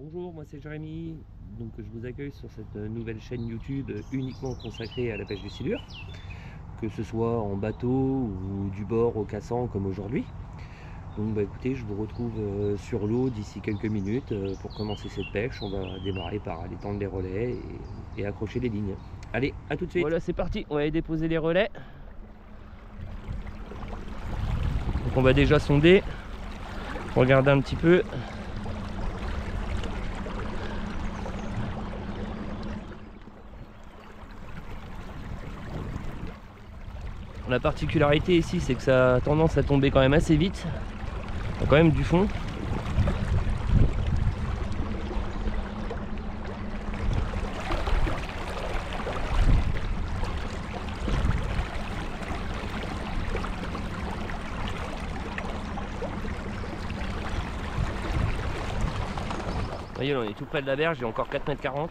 Bonjour, moi c'est Jérémy, donc je vous accueille sur cette nouvelle chaîne YouTube uniquement consacrée à la pêche du silure, que ce soit en bateau ou du bord au cassant comme aujourd'hui. Donc écoutez, je vous retrouve sur l'eau d'ici quelques minutes pour commencer cette pêche. On va démarrer par aller tendre les relais et accrocher les lignes. Allez, à tout de suite. Voilà, c'est parti, on va aller déposer les relais. Donc on va déjà sonder, regarder un petit peu. La particularité ici, c'est que ça a tendance à tomber quand même assez vite. Il y a quand même du fond. Vous voyez, là, on est tout près de la berge, il y a encore 4,40 m.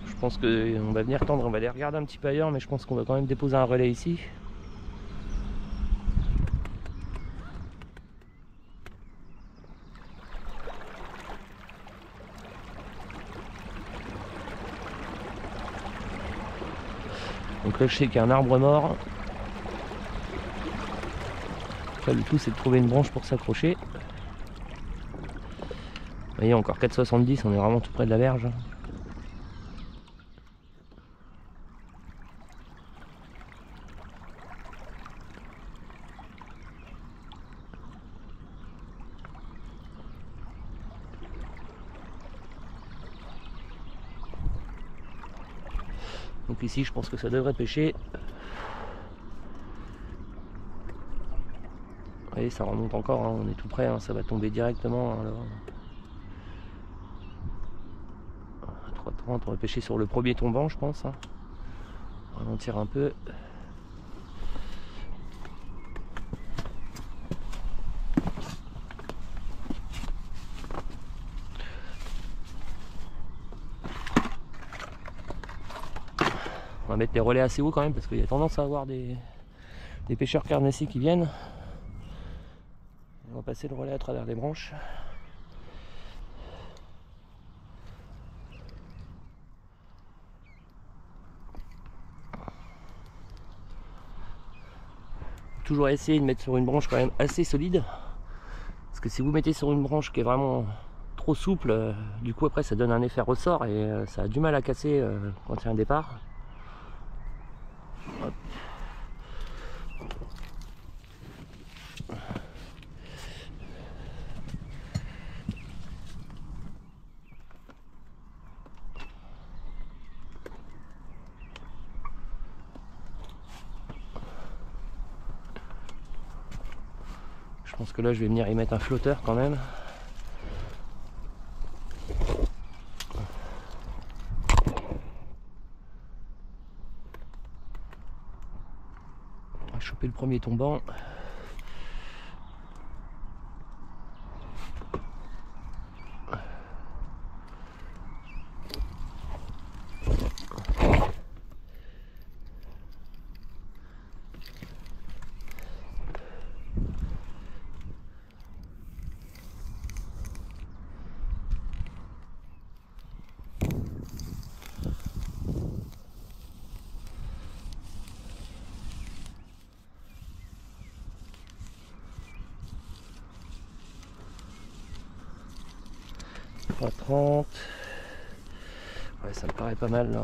Je pense qu'on va venir tendre, on va aller regarder un petit peu ailleurs, mais je pense qu'on va quand même déposer un relais ici. Donc là je sais qu'il y a un arbre mort. Là, le tout c'est de trouver une branche pour s'accrocher. Vous voyez, encore 4,70, on est vraiment tout près de la berge. Donc ici je pense que ça devrait pêcher. Vous voyez, ça remonte encore, hein, on est tout près, hein, ça va tomber directement. Hein, à 3,30, on va pêcher sur le premier tombant je pense. Hein. On va ralentir un peu. On va mettre les relais assez haut quand même parce qu'il y a tendance à avoir des pêcheurs carnassiers qui viennent. On va passer le relais à travers les branches. Toujours essayer de mettre sur une branche quand même assez solide. Parce que si vous mettez sur une branche qui est vraiment trop souple, du coup après ça donne un effet ressort et ça a du mal à casser quand il y a un départ. Hop. Je pense que là je vais venir y mettre un flotteur quand même. On va choper le premier tombant. À 30. Ouais, ça me paraît pas mal là.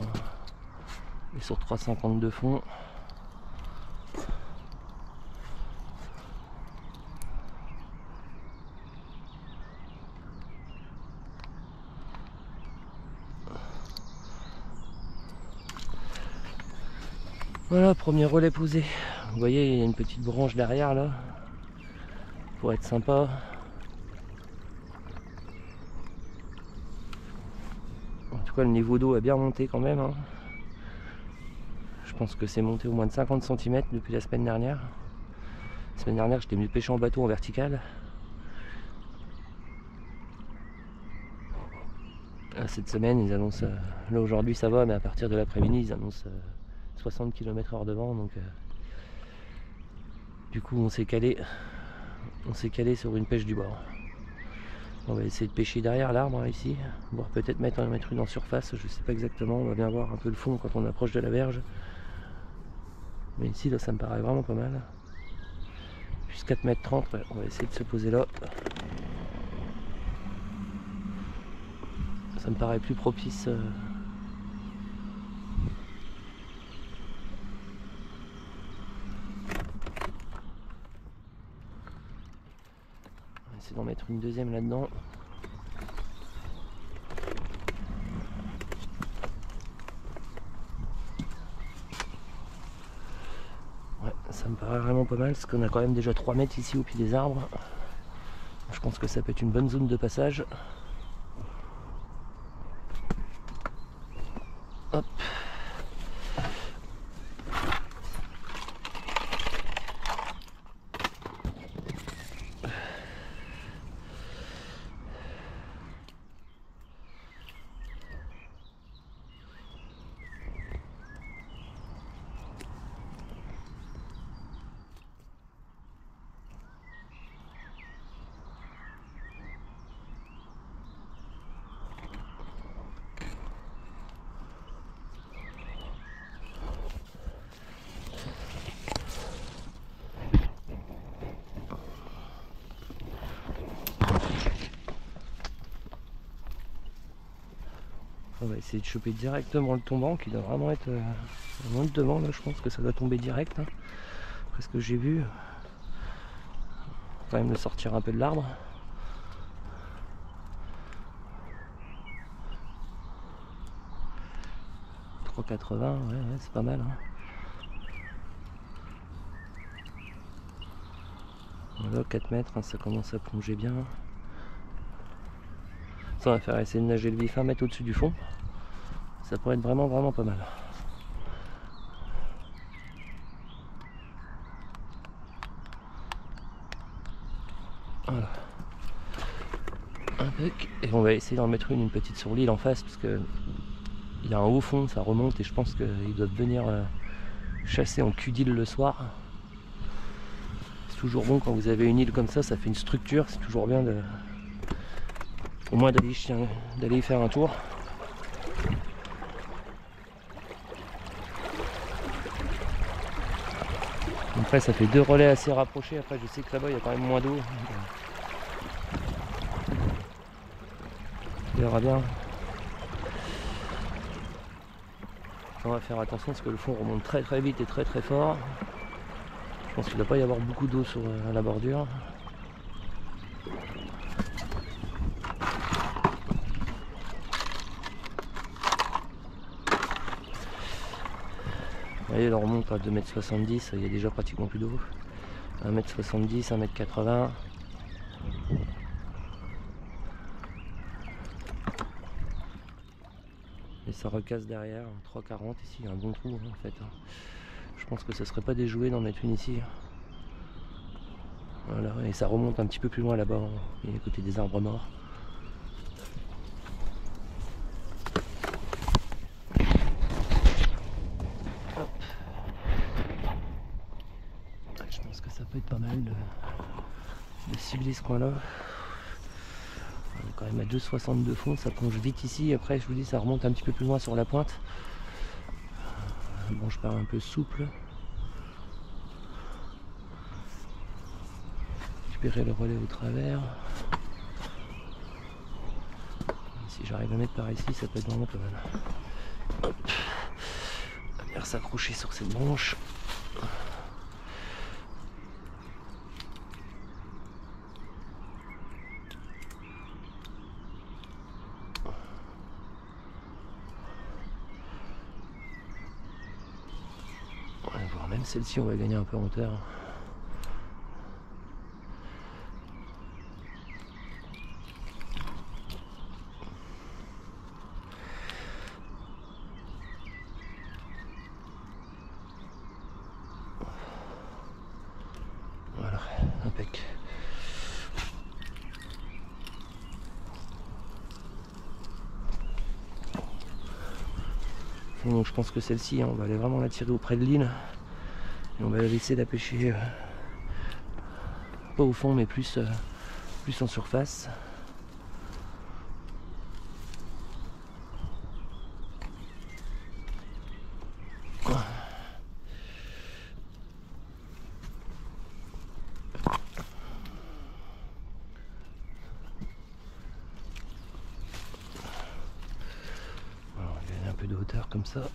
Et sur 3,50 de fond. Voilà, premier relais posé. Vous voyez, il y a une petite branche derrière là. Pour être sympa. En tout cas, le niveau d'eau a bien monté quand même. Hein. Je pense que c'est monté au moins de 50 cm depuis la semaine dernière. La semaine dernière, j'étais venu pêcher en bateau en vertical. Cette semaine, ils annoncent, là aujourd'hui ça va, mais à partir de l'après-midi, ils annoncent 60 km/h de vent. Donc, du coup, on s'est calé sur une pêche du bord. On va essayer de pêcher derrière l'arbre ici, voire peut-être mettre une en surface, je sais pas exactement. On va bien voir un peu le fond quand on approche de la berge. Mais ici, là, ça me paraît vraiment pas mal. Jusqu'à 4,30 m, ouais, on va essayer de se poser là. Ça me paraît plus propice. On va essayer d'en mettre une deuxième là-dedans. Ouais, ça me paraît vraiment pas mal, parce qu'on a quand même déjà 3 mètres ici au pied des arbres. Je pense que ça peut être une bonne zone de passage. Hop. On va essayer de choper directement le tombant qui doit vraiment être loin de devant là, je pense que ça doit tomber direct. Hein. Après ce que j'ai vu. Quand même le sortir un peu de l'arbre. « 3,80 €, ouais, c'est pas mal. Hein. Voilà, 4 mètres, hein, ça commence à plonger bien. Ça, on va faire essayer de nager le vif 1 mètre au-dessus du fond. Ça pourrait être vraiment pas mal. Voilà. Un bec. Et on va essayer d'en mettre une petite sur l'île en face, parce que il y a un haut fond, ça remonte, et je pense qu'ils doivent venir chasser en cul d'île le soir. C'est toujours bon quand vous avez une île comme ça fait une structure, c'est toujours bien de au moins d'aller y faire un tour. Après ça fait 2 relais assez rapprochés, après je sais que là-bas il y a quand même moins d'eau. On verra bien. On va faire attention parce que le fond remonte très vite et très fort. Je pense qu'il ne doit pas y avoir beaucoup d'eau sur la bordure. Vous voyez, là on remonte à 2,70 m, il y a déjà pratiquement plus d'eau. 1,70 m, 1,80 m. Et ça recasse derrière, 3,40 m ici, il y a un bon trou en fait. Je pense que ce serait pas déjoué d'en mettre une ici. Voilà, et ça remonte un petit peu plus loin là-bas, à côté des arbres morts. Hop. Je pense que ça peut être pas mal de cibler ce coin-là. On est quand même à 2,60 de fond, ça plonge vite ici. Après, je vous dis, ça remonte un petit peu plus loin sur la pointe. Bon, je pars un peu souple. Récupérer le relais au travers. Si j'arrive à mettre par ici, ça peut être vraiment pas mal. Hop. On va venir s'accrocher sur cette branche. Voire même celle-ci, on va gagner un peu en hauteur. Voilà. impec. Donc je pense que celle-ci, on va aller vraiment la tirer auprès de l'île. Et on va essayer de la pêcher pas au fond, mais plus en surface. Un peu de hauteur comme ça. Ouais,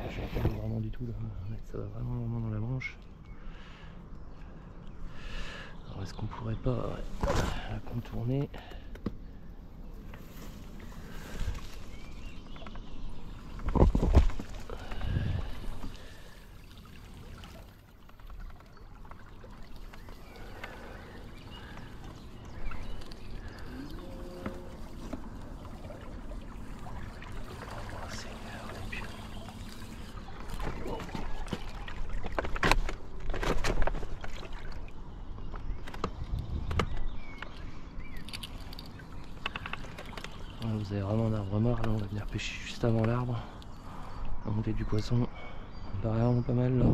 je ne pas vraiment du tout là. Ça va vraiment dans la branche. Alors est-ce qu'on pourrait pas la contourner? Vous avez vraiment un arbre mort, là on va venir pêcher juste avant l'arbre. La montée du poisson, ça me paraît vraiment pas mal là.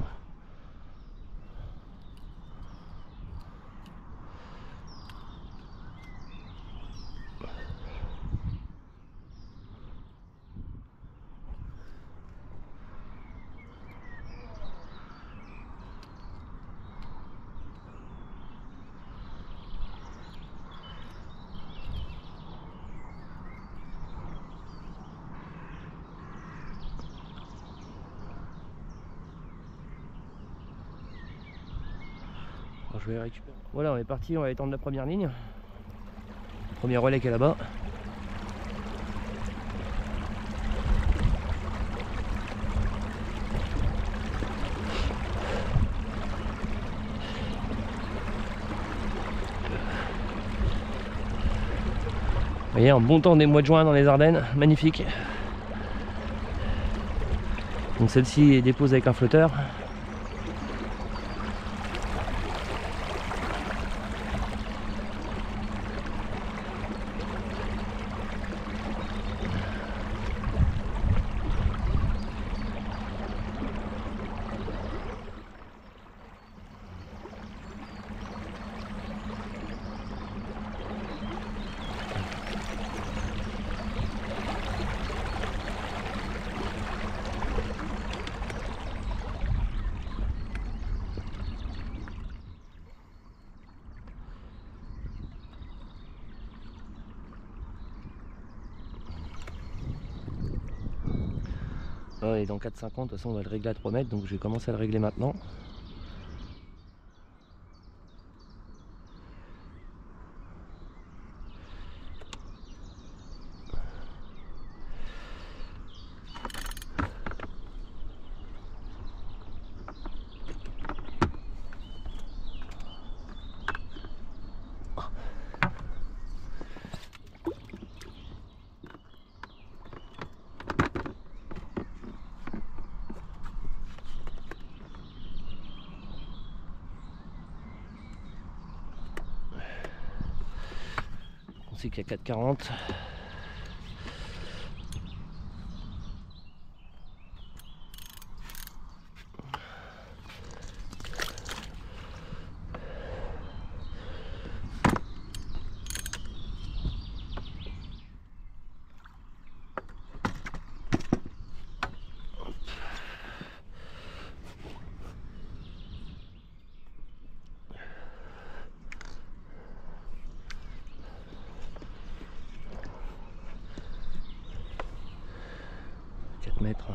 Alors, je vais récupérer. Voilà, on est parti, on va étendre la première ligne. Premier relais qui est là-bas. Vous voyez, un bon temps des mois de juin dans les Ardennes, magnifique. Donc celle-ci est déposée avec un flotteur. Ouais, et dans 4,50, de toute façon on va le régler à 3 mètres, donc je vais commencer à le régler maintenant. On sait qu'il y a 4,40. Mètres.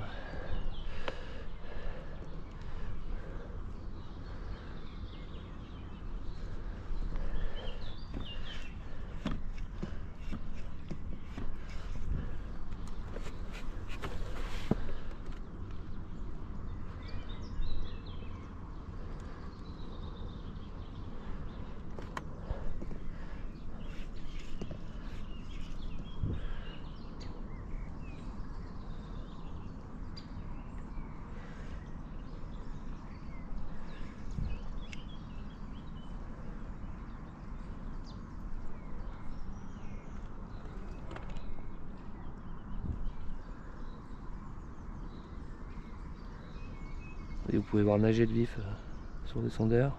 Et vous pouvez voir nager de vif sur les sondeurs.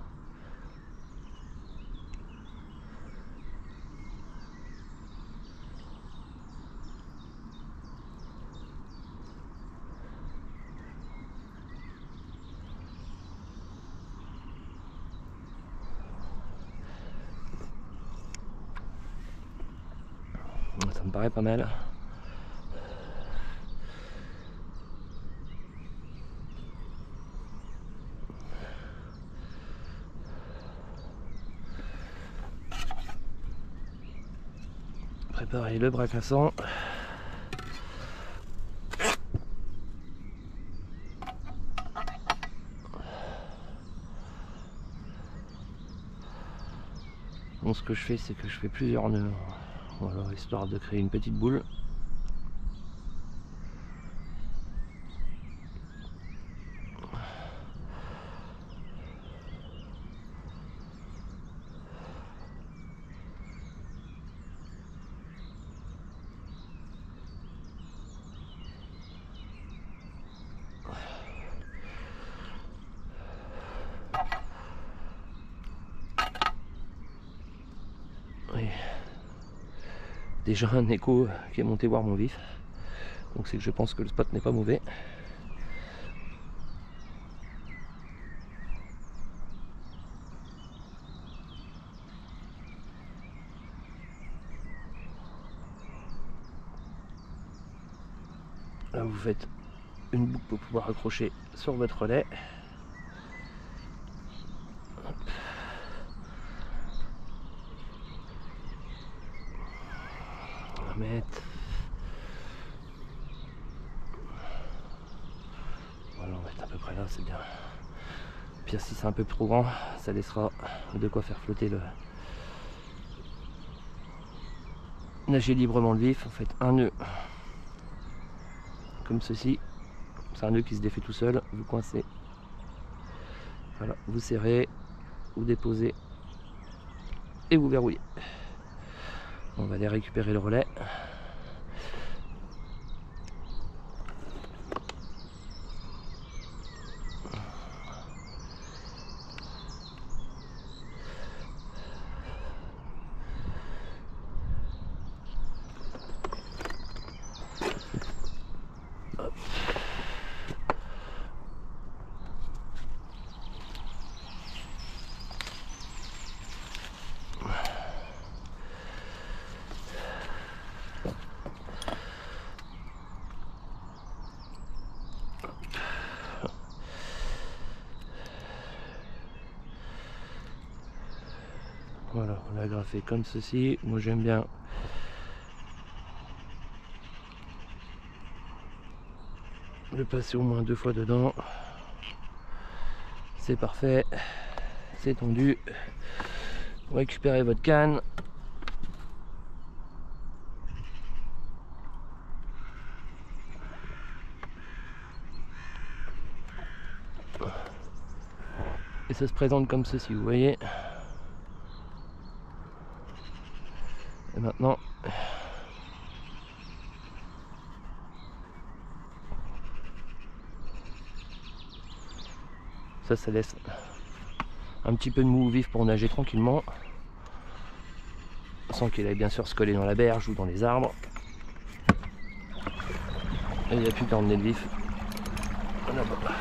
Ça me paraît pas mal. Préparez le bras cassant. Bon, ce que je fais, c'est que je fais plusieurs nœuds. Voilà, histoire de créer une petite boule. Oui. Déjà un écho qui est monté voir mon vif, donc c'est que je pense que le spot n'est pas mauvais. Là vous faites une boucle pour pouvoir accrocher sur votre relais. On va mettre. Voilà, on va mettre à peu près là, c'est bien. Puis si c'est un peu trop grand, ça laissera de quoi faire flotter le. Nager librement le vif, en fait un nœud comme ceci, c'est un nœud qui se défait tout seul, vous coincez, voilà, vous serrez, vous déposez et vous verrouillez. On va aller récupérer le relais. Voilà, on l'a agrafé comme ceci. Moi j'aime bien le passer au moins 2 fois dedans. C'est parfait, c'est tendu. Vous récupérez votre canne. Et ça se présente comme ceci, vous voyez. Et maintenant, ça laisse un petit peu de mou vif pour nager tranquillement, sans qu'il aille bien sûr se coller dans la berge ou dans les arbres. Et il n'y a plus qu'à emmener le vif là-bas.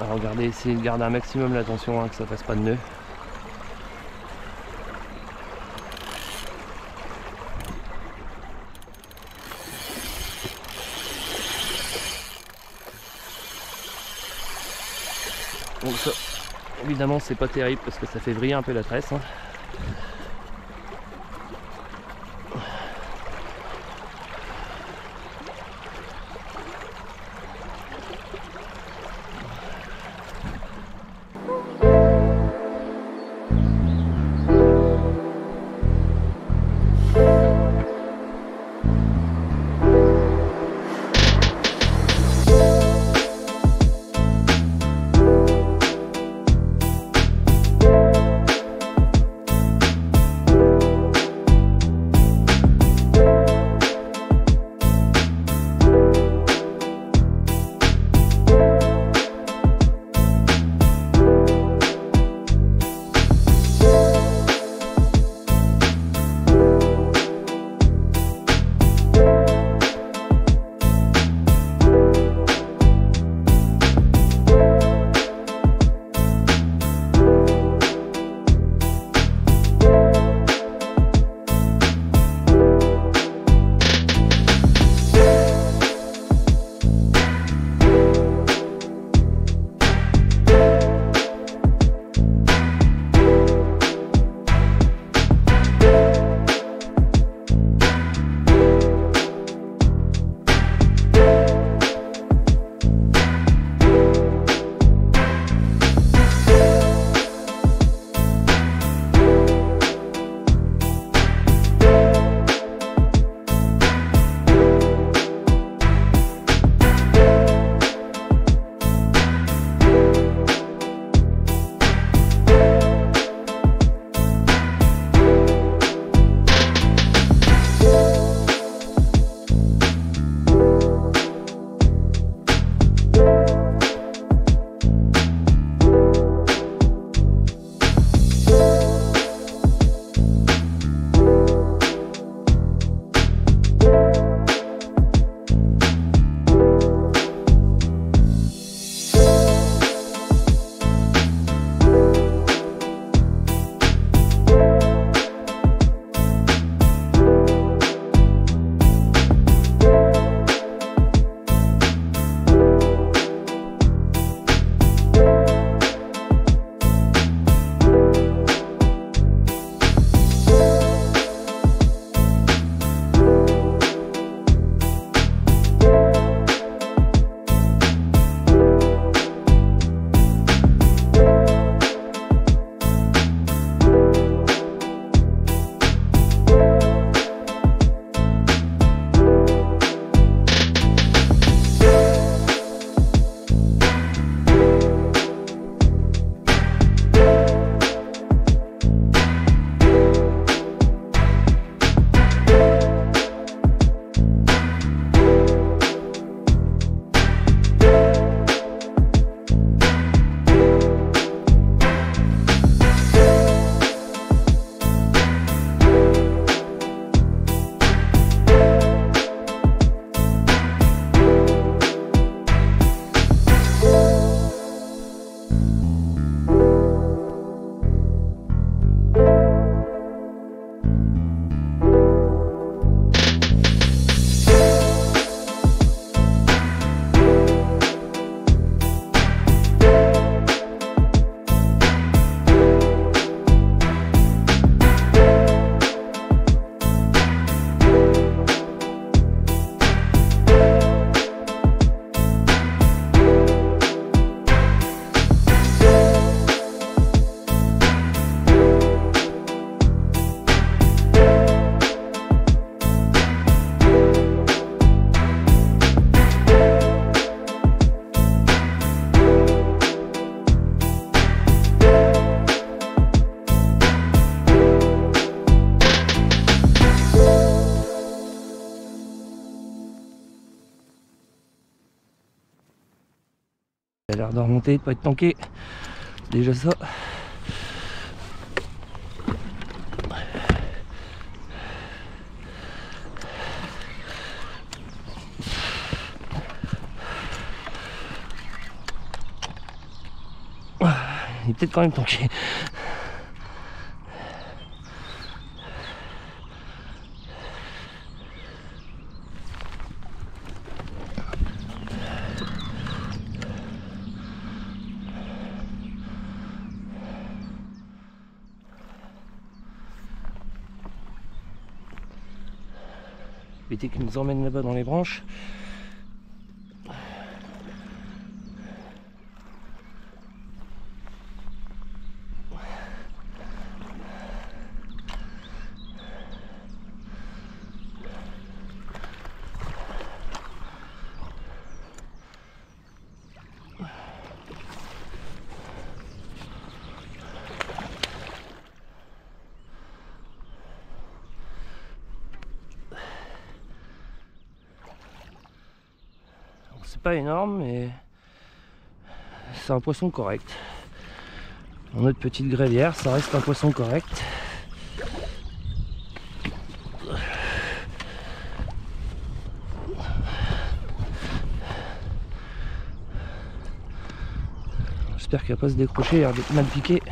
Alors regardez, essayez de garder un maximum l'attention, que ça fasse pas de nœud. Donc ça, évidemment c'est pas terrible parce que ça fait vriller un peu la tresse. Il a l'air de remonter, de pas être tanké. Déjà ça. Il est peut-être quand même tanké. Éviter qu'il nous emmène là-bas dans les branches. C'est pas énorme, mais c'est un poisson correct. Dans notre petite grévière, ça reste un poisson correct. J'espère qu'il va pas se décrocher, il a l'air d'être mal piqué.